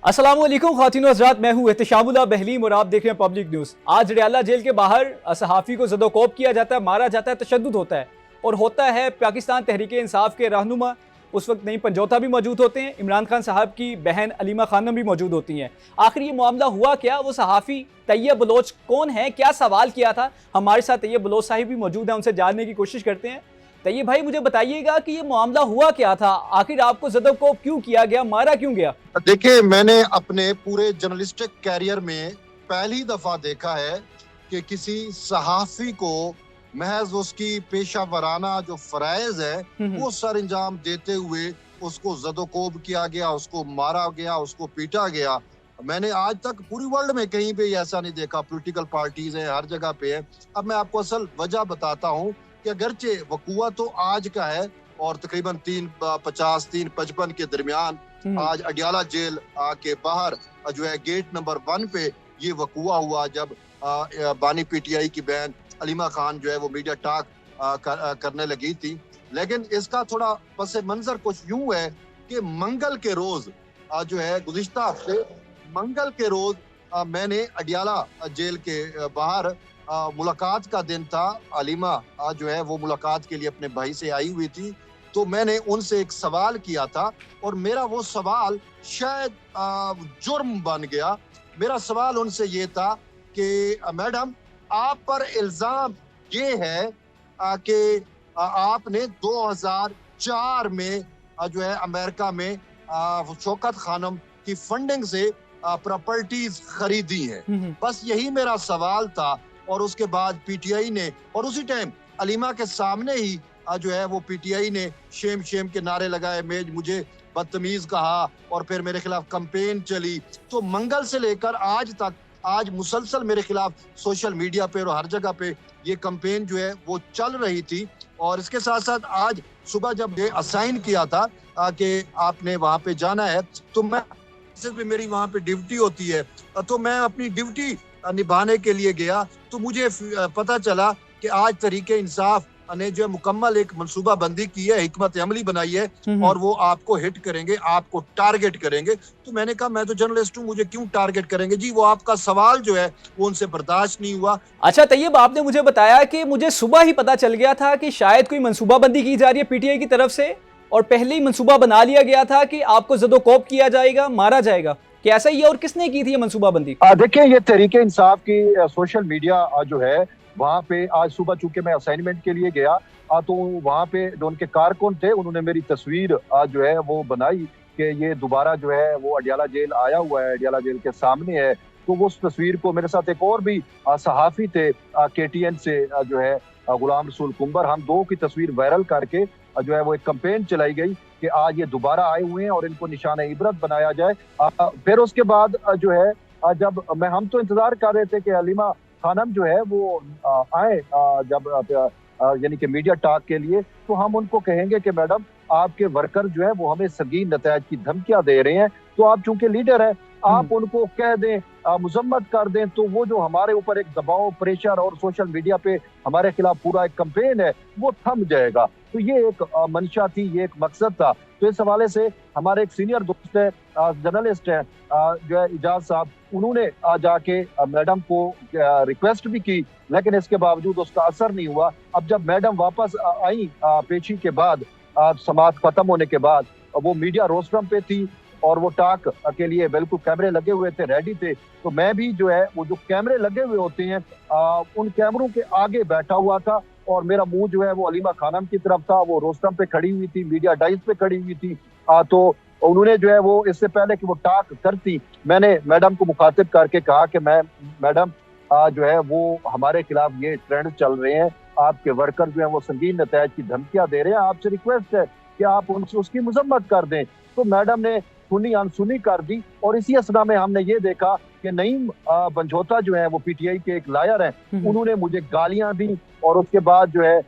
अस्सलाम वालेकुम ख़वातीन व हज़रात, मैं हूँ एहतिशामुल्लाह बहलीम और आप देख रहे हैं पब्लिक न्यूज़। आज अडयाला जेल के बाहर सहाफ़ी को ज़दोकोब किया जाता है, मारा जाता है, तशद्दुद होता है और होता है पाकिस्तान तहरीक इंसाफ के रहनुमा उस वक्त नईम पंजोता भी मौजूद होते हैं, इमरान खान साहब की बहन अलीमा खानम भी मौजूद होती हैं। आखिर ये मामला हुआ क्या? वो सहाफ़ी तैयब बलोच कौन है? क्या सवाल किया था? हमारे साथ तैयब बलोच साहिब भी मौजूद हैं, उनसे जानने की कोशिश करते हैं। तैयब भाई, मुझे बताइएगा कि ये मामला हुआ क्या था? आखिर आपको ज़दोकोब क्यों किया गया, मारा क्यों गया? देखिए, मैंने अपने पूरे जर्नलिस्टिक कैरियर में पहली दफा देखा है कि किसी सहाफ़ी को महज उसकी पेशा वराना जो फ़राइज़ है वो सर अंजाम देते हुए उसको ज़दोकोब किया गया, उसको मारा गया, उसको पीटा गया। मैंने आज तक पूरी वर्ल्ड में कहीं पे ऐसा नहीं देखा। पॉलिटिकल पार्टीज हैं, हर जगह पे है। अब मैं आपको असल वजह बताता हूँ कि अगरचे वकूआ तो आज का है और तकरीबन 350 355 के दरमियान आज अडयाला जेल के बाहर जो है गेट नंबर 1 पे ये वकूआ हुआ, जब बानी पीटीआई की बहन अलीमा खान जो है वो मीडिया टॉक करने लगी थी। लेकिन इसका थोड़ा पस मंजर कुछ यूं है कि मंगल के रोज जो है गुज़िश्ता हफ्ते मंगल के रोज मैंने अडयाला जेल के बाहर मुलाकात का दिन था। अलीमा जो है वो मुलाकात के लिए अपने भाई से आई हुई थी, तो मैंने उनसे एक सवाल किया था और मेरा वो सवाल शायद जुर्म बन गया। मेरा सवाल उनसे ये था कि मैडम, आप पर इल्जाम ये है कि आपने 2004 में जो है अमेरिका में शौकत खानम की फंडिंग से प्रॉपर्टीज खरीदी हैं। बस यही मेरा सवाल था। और उसके बाद पीटीआई ने, और उसी टाइम अलीमा के सामने ही जो है वो पीटीआई ने शेम शेम के नारे लगाए, मुझे बदतमीज कहा और फिर मेरे खिलाफ कैंपेन चली। तो मंगल से लेकर आज तक आज मुसलसल मेरे खिलाफ सोशल मीडिया पे और हर जगह पे ये कैंपेन जो है वो चल रही थी। और इसके साथ साथ आज सुबह जब ये असाइन किया था कि आपने वहां पे जाना है, तो मैं मेरी वहां पे ड्यूटी होती है, तो मैं अपनी ड्यूटी निभाने के लिए गया। तो मुझे पता चला कि आज तहरीके इंसाफ ने जो मुकम्मल एक मनसूबा बंदी की है, हिकमत अमली बनाई है और वो आपको हिट करेंगे, आपको टारगेट करेंगे। तो मैंने कहा मैं तो जर्नलिस्ट हूँ, मुझे क्यों टारगेट करेंगे जी? वो आपका सवाल जो है वो उनसे बर्दाश्त नहीं हुआ। अच्छा तैयब, आपने मुझे बताया कि मुझे सुबह ही पता चल गया था कि शायद कोई मनसूबा बंदी की जा रही है पीटीआई की तरफ से और पहले ही मनसूबा बना लिया गया था कि आपको ज़दोकोब किया जाएगा, मारा जाएगा। क्या ऐसा ही है? और किसने की थी ये मनसूबा बंदी? देखिए, ये तहरीके इंसाफ की सोशल मीडिया जो है वहाँ पे आज सुबह चूंकि मैं असाइनमेंट के लिए गया तो वहाँ पे जो उनके कारकुन थे उन्होंने मेरी तस्वीर जो है वो बनाई कि ये दोबारा जो है वो अडयाला जेल आया हुआ है, अडयाला जेल के सामने है। तो वो उस तस्वीर को, मेरे साथ एक और भी सहाफ़ी थे केटीएन से जो है गुलाम रसूल कुंबर, हम दो की तस्वीर वायरल करके जो है वो एक कैंपेन चलाई गई कि आज ये दोबारा आए हुए हैं और इनको निशाना इबरत बनाया जाए। फिर उसके बाद जो है जब हम तो इंतजार कर रहे थे कि अलीमा खानम जो है वो आए जब यानी कि मीडिया टॉक के लिए, तो हम उनको कहेंगे कि मैडम आपके वर्कर जो है वो हमें संगीन नतायज की धमकियां दे रहे हैं, तो आप चूंकि लीडर है आप उनको कह दें, मुजम्मत कर दें, तो वो जो हमारे ऊपर एक दबाव, प्रेशर और सोशल मीडिया पे हमारे खिलाफ पूरा एक कैंपेन है वो थम जाएगा। तो ये एक मंशा थी, ये एक मकसद था। तो इस हवाले से हमारे एक सीनियर दोस्त है, जर्नलिस्ट है जो है इजाज साहब, उन्होंने जाके मैडम को रिक्वेस्ट भी की, लेकिन इसके बावजूद उसका असर नहीं हुआ। अब जब मैडम वापस आई पेशी के बाद, समाअत खत्म होने के बाद, वो मीडिया रोस्ट्रम पे थी और वो टॉक के लिए बिल्कुल कैमरे लगे हुए थे, रेडी थे। तो मैं भी जो है वो जो कैमरे लगे हुए होते हैं उन कैमरों के आगे बैठा हुआ था और मेरा मुंह जो है वो अलीमा खानम की तरफ था। वो रोस्ट्रम पे खड़ी हुई थी, मीडिया डाइस पे खड़ी हुई थी। तो उन्होंने जो है वो इससे पहले कि वो टॉक करती, मैंने मैडम को मुखातिब करके कहा कि मैडम जो है वो हमारे खिलाफ ये ट्रेंड चल रहे हैं, आपके वर्कर जो है वो संगीन नतायज की धमकियां दे रहे हैं, आपसे रिक्वेस्ट है कि आप उनसे उसकी मजम्मत कर दें। तो मैडम ने सुनी अनसुनी कर दी और इसी असना में हमने ये देखा कि नईम पंजोता जो है वो पीटीआई के एक लायर हैं, उन्होंने मुझे गालियां दी और उसके बाद जो है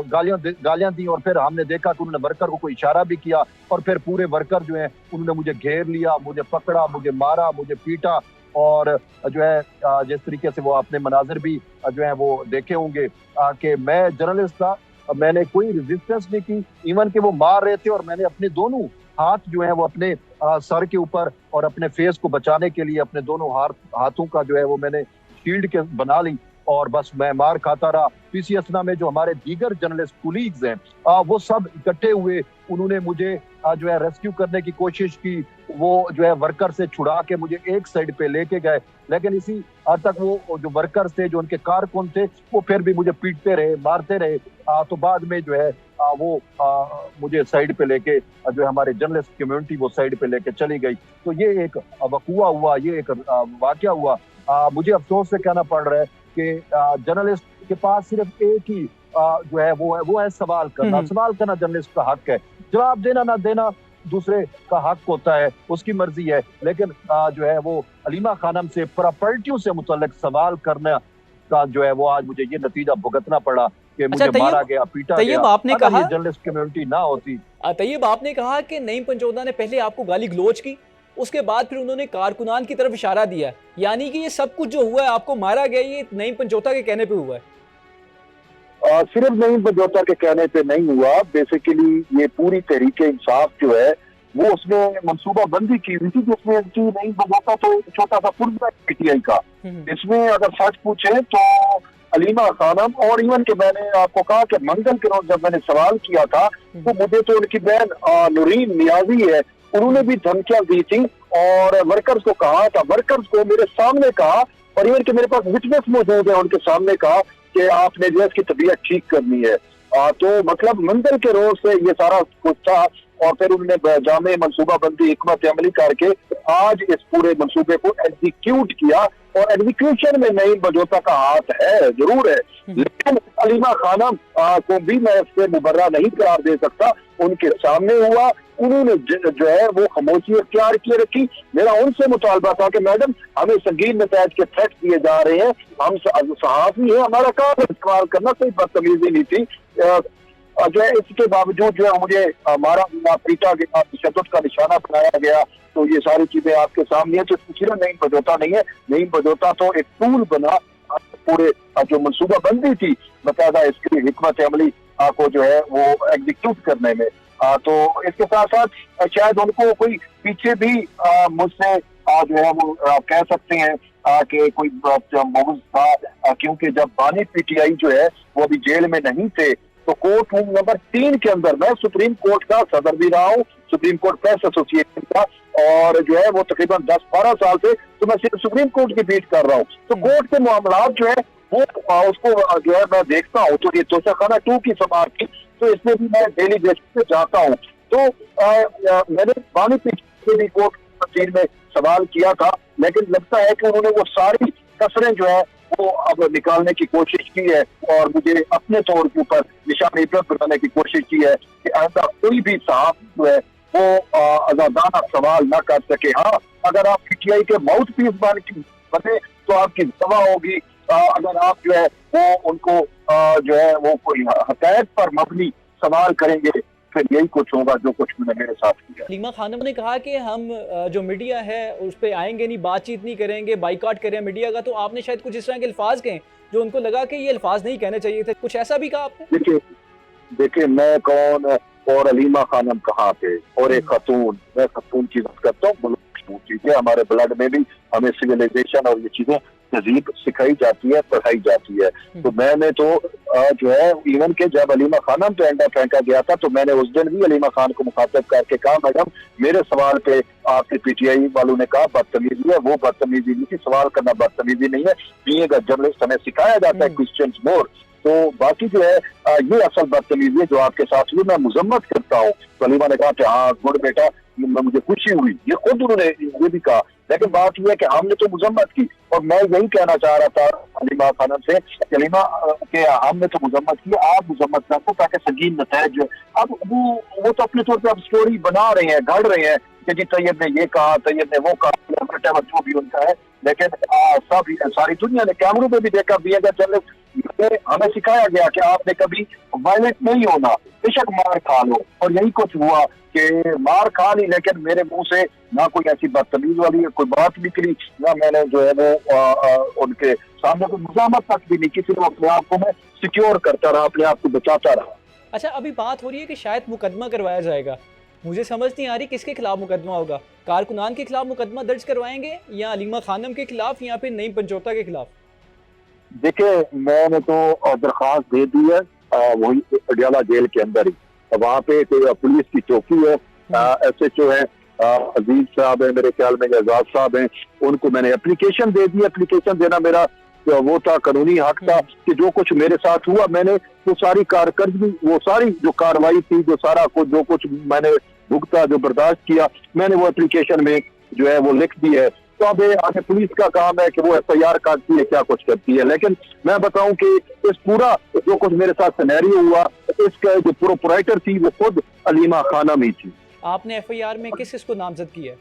गालियां दी और फिर हमने देखा कि उन्होंने वर्कर को कोई इशारा भी किया और फिर पूरे वर्कर जो है उन्होंने मुझे घेर लिया, मुझे पकड़ा, मुझे मारा, मुझे पीटा। और जो है जिस तरीके से वो आपने मनाजिर भी जो है वो देखे होंगे कि मैं जर्नलिस्ट था, मैंने कोई रेजिस्टेंस नहीं की, इवन कि वो मार रहे थे और मैंने अपने दोनों हाथ जो है वो अपने सर के ऊपर और अपने फेस को बचाने के लिए अपने दोनों हाथों का जो है वो मैंने शील्ड के बना ली और बस मैं मार खाता रहा। इसी असना में जो हमारे दीगर जर्नलिस्ट कुलीग्स हैं वो सब इकट्ठे हुए, उन्होंने मुझे जो है रेस्क्यू करने की कोशिश की। वो जो है वर्कर से छुड़ा के मुझे एक साइड पे लेके गए, लेकिन इसी हद तक वो जो वर्कर्स थे, जो उनके कारकुन थे, वो फिर भी मुझे पीटते रहे, मारते रहे। तो बाद में जो है वो मुझे साइड पे लेके जो है हमारे जर्नलिस्ट कम्युनिटी वो साइड पे लेके चली गई। तो ये एक वक़ुआ हुआ, ये एक वाकया हुआ। मुझे अफसोस से कहना पड़ रहा है कि जर्नलिस्ट के पास सिर्फ एक ही जो है वो है सवाल करना। सवाल करना जर्नलिस्ट का हक है, जवाब देना ना देना दूसरे का हक होता है, उसकी मर्जी है। लेकिन जो है वो अलीमा खानम से प्रॉपर्टियों से मुतल्लिक सवाल करना का जो है वो आज मुझे ये नतीजा भुगतना पड़ा कि मुझे मारा गया, पीटा गया। आपने कहा जर्नलिस्ट कम्युनिटी ना होती। तैयब, आपने कहा कि नईम पंचोदा ने पहले आपको गाली गलोच की, उसके बाद फिर उन्होंने कारकुनान की तरफ इशारा दिया, यानी कि ये सब कुछ जो हुआ है, आपको मारा गया, ये नईम पंचोदा के कहने पे हुआ है? सिर्फ नईम पंचोदा के कहने पे नहीं हुआ। बेसिकली ये पूरी तहरीक इंसाफ जो है वो उसने मंसूबा बंदी की हुई थी, जिसमें नईम पंचोदा तो एक छोटा सा पुर्जा पीटीआई का। इसमें अगर सच पूछे तो अलीमा खानम और इवन के मैंने आपको कहा कि मंगल के रोज जब मैंने सवाल किया था तो मुझे तो उनकी बहन नूरीन नियाजी है, उन्होंने भी धमकियां दी थी और वर्कर्स को कहा था, वर्कर्स को मेरे सामने कहा और इवन के मेरे पास विटनेस मौजूद है, उनके सामने कहा कि आपने जो इसकी तबीयत ठीक करनी है। तो मतलब मंगल के रोज से ये सारा कुछ था और फिर उन्होंने जामे मनसूबा बंदी हिकमत अमली करके आज इस पूरे मंसूबे को एग्जीक्यूट किया। और एग्जीक्यूशन में नईम पंचोदा का हाथ है, जरूर है, लेकिन अलीमा खानम को भी मैं इससे मुबर्रा नहीं करार दे सकता। उनके सामने हुआ, उन्होंने जो है वो खामोशी इख्तियार किए रखी। मेरा उनसे मुतालबा था कि मैडम हमें संगीन नतायज के थ्रेट दिए जा रहे हैं, हम सहाफी हैं, हमारा काम इस्तेमाल करना, कोई बदतमीजी नहीं थी। जो है इसके बावजूद जो है मुझे मारा गया, पीटा गया, तशद्दुद का निशाना बनाया गया। तो ये सारी चीजें आपके सामने है। तो सिर्फ नईम पंचोदा नहीं है, नईम पंचोदा तो एक टूल बना पूरे जो मनसूबा बंदी थी बकायदा इसकी हिकमत अमली को जो है वो एग्जीक्यूट करने में। तो इसके साथ साथ शायद उनको कोई पीछे भी मुझसे जो है वो कह सकते हैं कि कोई मुग़ज़ था, क्योंकि जब बानी पीटीआई जो है वो अभी जेल में नहीं थे तो कोर्ट रूम नंबर 3 के अंदर मैं सुप्रीम कोर्ट का सदर भी रहा हूँ, सुप्रीम कोर्ट प्रेस एसोसिएशन का, और जो है वो तकरीबन 10-12 साल से तो मैं सिर्फ सुप्रीम कोर्ट की बीट कर रहा हूँ। तो कोर्ट के मामलात जो है वो उसको जो है मैं देखता हूँ। तो ये तोशाखाना 2 की समाप्त की, तो इसमें भी मैं डेली बेसिस पे जाता हूँ। तो मैंने बानी पीटीआई भी कोर्ट तफसीर में सवाल किया था, लेकिन लगता है कि उन्होंने वो सारी कसरें जो है वो अब निकालने की कोशिश की है और मुझे अपने तौर के ऊपर निशान इबरत बनाने की कोशिश की है कि ऐसा कोई भी सहाफ़ी जो है वो आजादाना सवाल ना कर सके। हाँ, अगर आप पीटीआई के माउथ पीस बने तो आपकी दवा होगी। अगर आप जो है वो उनको जो है वो कोई हक़ायक़ पर मबनी सवाल करेंगे फिर यही कुछ होगा जो कुछ उन्होंने मेरे साथ किया। अलीमा खानम ने कहा कि हम जो मीडिया है उस पर आएंगे नहीं, बातचीत नहीं करेंगे, बाइकआउट करें मीडिया का। तो आपने शायद कुछ इस तरह के अल्फाज कहे जो उनको लगा कि ये अल्फाज नहीं कहने चाहिए थे, कुछ ऐसा भी कहा आपने? देखिए मैं कौन और अलीमा खानम कहाँ थे और एक खातून, मैं खातून की बात करता हूँ। चीजें हमारे ब्लड में भी हमें सिविलाइजेशन और ये चीजें तहजीब सिखाई जाती है, पढ़ाई जाती है। तो मैंने तो जो है इवन के जब अलीमा खानम पे अंडा फेंका गया था तो मैंने उस दिन भी अलीमा खान को मुखातब करके कहा मैडम मेरे सवाल पे आपके पीटीआई वालों ने कहा बदतमीजी है, वो बदतमीजी नहीं थी, सवाल करना बदतमीजी नहीं है, बीइंग अ जर्नलिस्ट हमें सिखाया जाता है क्वेश्चंस मोर। तो बाकी जो है ये असल बदतमीजी है जो आपके साथ हुई, मैं मुजम्मत करता हूँ। तो अलीमा ने कहा कि हाँ गुड बेटा, मुझे खुशी हुई, ये खुद उन्होंने ये भी कहा। लेकिन बात यह है कि हमने तो मुजम्मत की और मैं यही कहना चाह रहा था अलीमा खानम से, अलीमा के हमने तो मुजम्मत की, आप मुजम्मत कर दो ताकि संगीन नतायज जो है। अब वो तो अपने तौर पर अब स्टोरी बना रहे हैं, गढ़ रहे हैं कि जी तैयब ने ये कहा, तैयब ने वो कहा, जो भी उनका है। लेकिन सब सारी दुनिया ने कैमरों पे भी देखा, भी अगर जर्नलिस्ट हमें सिखाया गया कि आपने कभी वायलेंट नहीं होना, बेशक मार खा लो, और यही कुछ हुआ कि मार खा ली, लेकिन मेरे मुंह से ना कोई ऐसी बदतमीज वाली कोई बात निकली, ना मैंने जो है वो उनके सामने कोई मुजामत तक भी नहीं की, सिर्फ अपने आप को मैं सिक्योर करता रहा, अपने आप को बचाता रहा। अच्छा, अभी बात हो रही है कि शायद मुकदमा करवाया जाएगा, مجھے سمجھ نہیں آ رہی کس کے خلاف مقدمہ ہوگا، کارکنان کے خلاف مقدمہ درج کروائیں گے یا علیمہ خانم کے خلاف یا پھر نعیم پنجوتا کے خلاف؟ دیکھیں میں نے تو درخواست دے دی ہے وہی پٹیالہ جیل کے اندر ہی، وہاں پہ کوئی پولیس کی چوکی ہے، ایس ایچ او ہے عزیز صاحب ہیں میرے خیال میں، اعزاز صاحب ہیں، ان کو میں نے اپلیکیشن دے دی. اپلیکیشن دینا میرا وہ تھا، قانونی حق تھا کہ جو کچھ میرے ساتھ ہوا میں نے وہ ساری کارکردگی، وہ ساری جو کاروائی تھی، جو سارا کچھ جو کچھ میں نے بھگتا، جو برداشت کیا، میں نے وہ اپلیکیشن میں جو ہے وہ لکھ دی ہے. تو اب آگے پولیس کا کام ہے کہ وہ ایف آئی آر کاٹتی ہے، کیا کچھ کرتی ہے. لیکن میں بتاؤں کہ اس پورا جو کچھ میرے ساتھ سینیریو ہوا، اس کا جو پروپرائٹر تھی وہ خود علیمہ خانم ہی تھی. آپ نے ایف آئی آر میں کس کو نامزد کیا ہے؟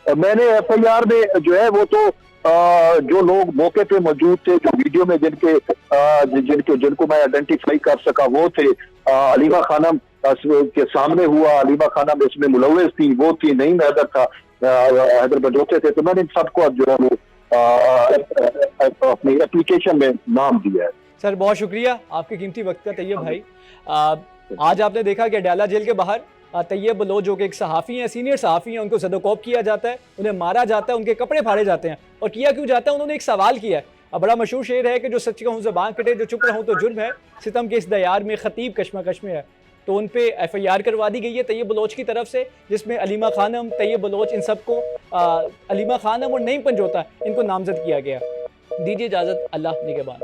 میں نے ایف آئی آر میں جو ہے وہ تو جو لوگ موقع پہ موجود تھے، جو ویڈیو میں جن کو میں آئیڈینٹیفائی کر سکا وہ تھے. علیمہ خانم کے سامنے ہوا، علیمہ خانم اس میں ملوث تھی، وہ تھی، نعیم حیدر تھا، حیدر بجوتے تھے. تو میں نے ان سب کو جو ہے وہ اپنی اپلیکیشن میں نام دیا ہے. سر بہت شکریہ آپ کے قیمتی وقت کا طیب بھائی. آج آپ نے دیکھا کہ اڈیالہ جیل کے باہر طیب بلوچ جو کہ ایک صحافی ہیں، سینئر صحافی ہیں، ان کو زد و کوب کیا جاتا ہے، انہیں مارا جاتا ہے، ان کے کپڑے پھاڑے جاتے ہیں. اور کیا کیوں جاتا ہے؟ انہوں نے ایک سوال کیا ہے. اب بڑا مشہور شعر ہے کہ جو سچ کہوں زبان کٹے، جو چپ رہوں تو جرم ہے، ستم کے اس دیار میں خطیب کشمکش میں ہے. تو ان پہ ایف آئی آر کروا دی گئی ہے طیب بلوچ کی طرف سے، جس میں علیمہ خانم، طیب بلوچ، ان سب کو علیمہ خانم اور نعیم پنجوتا ان کو نامزد کیا گیا. دیجیے اجازت، اللہ نگہبان.